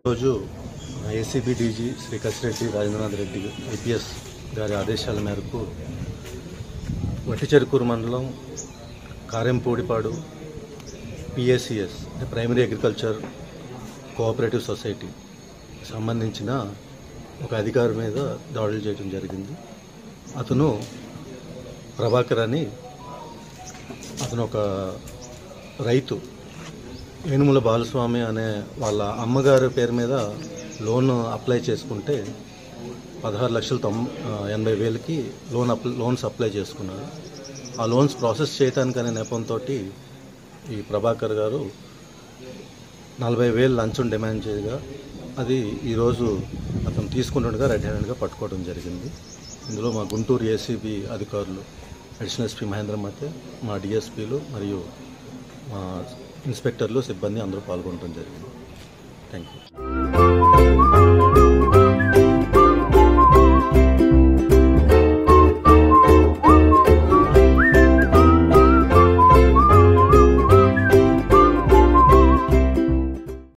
రోజు ACB DG Shri Kasireddy Rajendranath Reddy IPS గారి ఆదేశాల మేరకు వట్టిచెరుకూరు మండలం Karempudipadu PACS primary agriculture cooperative society సంబంధించిన ఒక అధికారి మీద దాడులు చేయడం జరిగింది. అతను ప్రభాకర్ అని, అతను ఒక రైతు, ఏనుముల బాలస్వామి అనే వాళ్ళ అమ్మగారి పేరు మీద లోన్ అప్లై చేసుకుంటే 16,80,000కి లోన్స్ అప్లై చేసుకున్నారు. ఆ లోన్స్ ప్రాసెస్ చేయడానికి అనే నెపంతో ఈ ప్రభాకర్ గారు 40,000 లంచం డిమాండ్ చేయగా అది ఈరోజు అతను తీసుకుంటుండగా రెడ్ హ్యాండెడ్గా పట్టుకోవడం జరిగింది. ఇందులో మా గుంటూరు ఏసీబీ అధికారులు అడిషనల్ ఎస్పీ మహేంద్రమతే, మా డిఎస్పీలు మరియు మా ఇన్స్పెక్టర్లు, సిబ్బంది అందరూ పాల్గొనడం జరిగింది. Thank you.